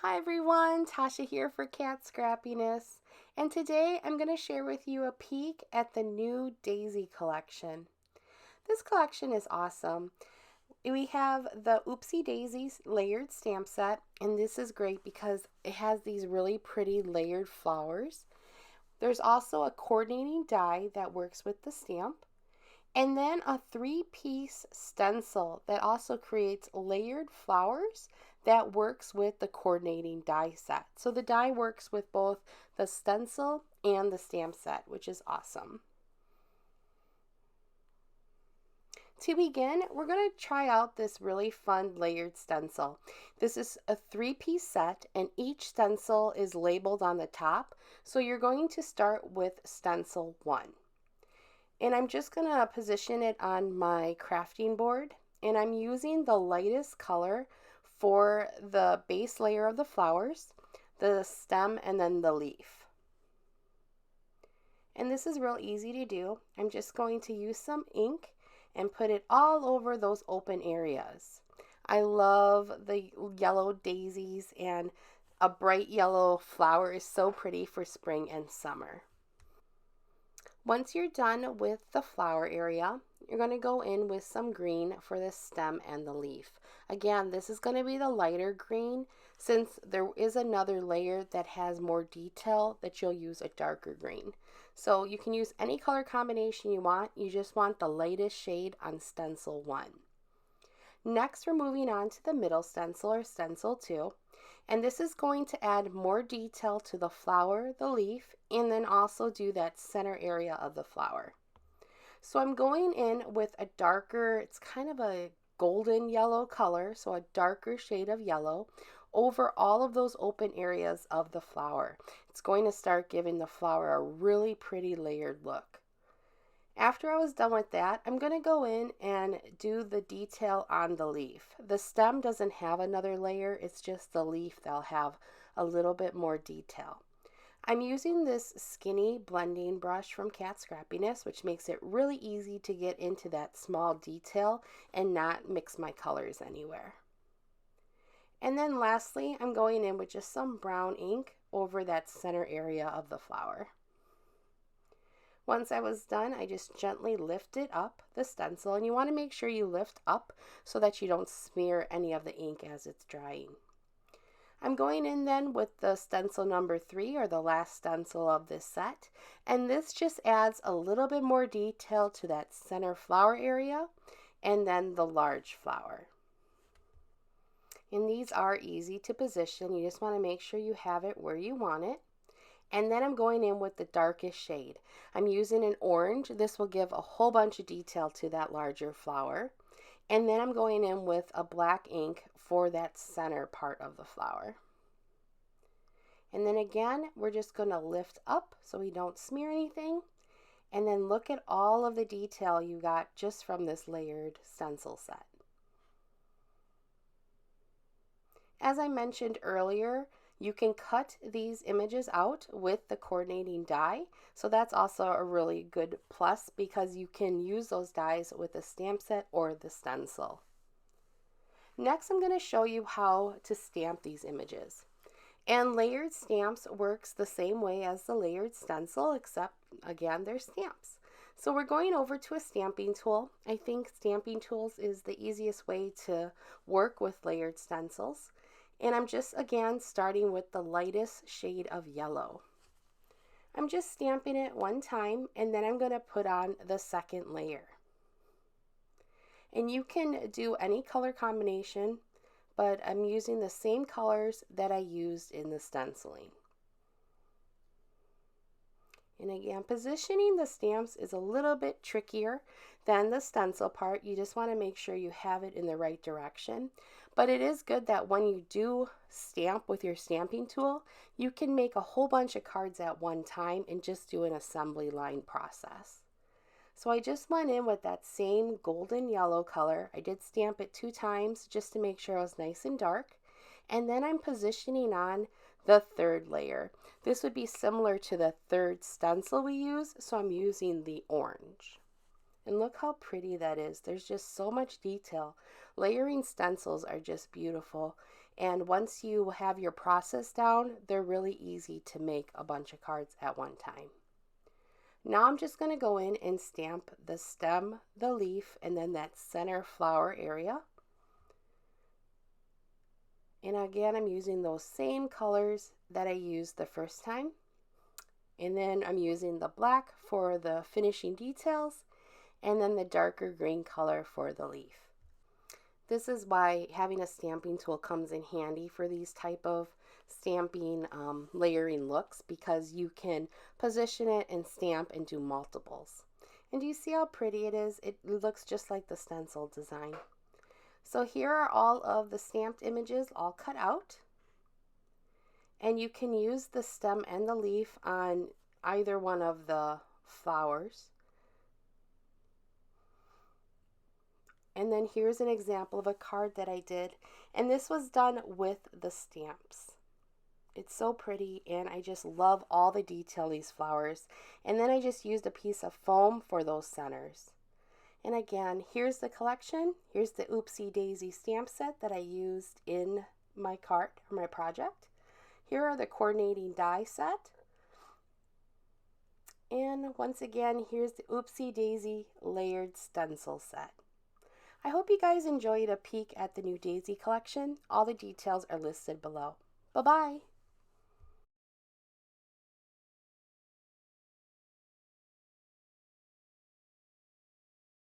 Hi everyone, Tasha here for Cat Scrappiness, and today I'm going to share with you a peek at the new Daisy collection. This collection is awesome. We have the Oopsy Daisies layered stamp set, and this is great because it has these really pretty layered flowers. There's also a coordinating die that works with the stamp, and then a three-piece stencil that also creates layered flowers that works with the coordinating die set. So the die works with both the stencil and the stamp set, which is awesome. To begin, we're going to try out this really fun layered stencil. This is a three-piece set and each stencil is labeled on the top. So you're going to start with stencil 1. And I'm just going to position it on my crafting board, and I'm using the lightest color for the base layer of the flowers, the stem, and then the leaf. And this is real easy to do. I'm just going to use some ink and put it all over those open areas. I love the yellow daisies, and a bright yellow flower is so pretty for spring and summer. Once you're done with the flower area, you're going to go in with some green for the stem and the leaf. Again, this is going to be the lighter green since there is another layer that has more detail that you'll use a darker green. So you can use any color combination you want. You just want the lightest shade on stencil 1. Next, we're moving on to the middle stencil or stencil 2. And this is going to add more detail to the flower, the leaf, and then also do that center area of the flower. So I'm going in with a darker, it's kind of a golden yellow color, so a darker shade of yellow over all of those open areas of the flower. It's going to start giving the flower a really pretty layered look. After I was done with that, I'm going to go in and do the detail on the leaf. The stem doesn't have another layer, it's just the leaf that'll have a little bit more detail. I'm using this skinny blending brush from Cat Scrappiness, which makes it really easy to get into that small detail and not mix my colors anywhere. And then lastly, I'm going in with just some brown ink over that center area of the flower. Once I was done, I just gently lifted up the stencil, and you want to make sure you lift up so that you don't smear any of the ink as it's drying. I'm going in then with the stencil number 3, or the last stencil of this set, and this just adds a little bit more detail to that center flower area and then the large flower. And these are easy to position. You just want to make sure you have it where you want it. And then I'm going in with the darkest shade. I'm using an orange. This will give a whole bunch of detail to that larger flower. And then I'm going in with a black ink for that center part of the flower. And then again, we're just going to lift up so we don't smear anything. And then look at all of the detail you got just from this layered stencil set. As I mentioned earlier, you can cut these images out with the coordinating die, so that's also a really good plus because you can use those dies with the stamp set or the stencil. Next, I'm going to show you how to stamp these images. And layered stamps works the same way as the layered stencil, except again, they're stamps. So we're going over to a stamping tool. I think stamping tools is the easiest way to work with layered stencils. And I'm just again starting with the lightest shade of yellow. I'm just stamping it one time, and then I'm going to put on the second layer. And you can do any color combination, but I'm using the same colors that I used in the stenciling. And again, positioning the stamps is a little bit trickier than the stencil part. You just want to make sure you have it in the right direction. But it is good that when you do stamp with your stamping tool, you can make a whole bunch of cards at one time and just do an assembly line process. So I just went in with that same golden yellow color. I did stamp it 2 times just to make sure it was nice and dark. And then I'm positioning on the third layer. This would be similar to the third stencil we use, so I'm using the orange. And look how pretty that is. There's just so much detail. Layering stencils are just beautiful. And once you have your process down, they're really easy to make a bunch of cards at one time. Now I'm just going to go in and stamp the stem, the leaf, and then that center flower area. And again, I'm using those same colors that I used the first time. And then I'm using the black for the finishing details, and then the darker green color for the leaf. This is why having a stamping tool comes in handy for these type of stamping layering looks, because you can position it and stamp and do multiples. And do you see how pretty it is? It looks just like the stencil design. So here are all of the stamped images all cut out. And you can use the stem and the leaf on either one of the flowers. And then here's an example of a card that I did. And this was done with the stamps. It's so pretty, and I just love all the detail of these flowers. And then I just used a piece of foam for those centers. And again, here's the collection. Here's the Oopsie Daisy stamp set that I used in my card or my project. Here are the coordinating die set. And once again, here's the Oopsie Daisy layered stencil set. I hope you guys enjoyed a peek at the new Daisy collection. All the details are listed below. Bye-bye.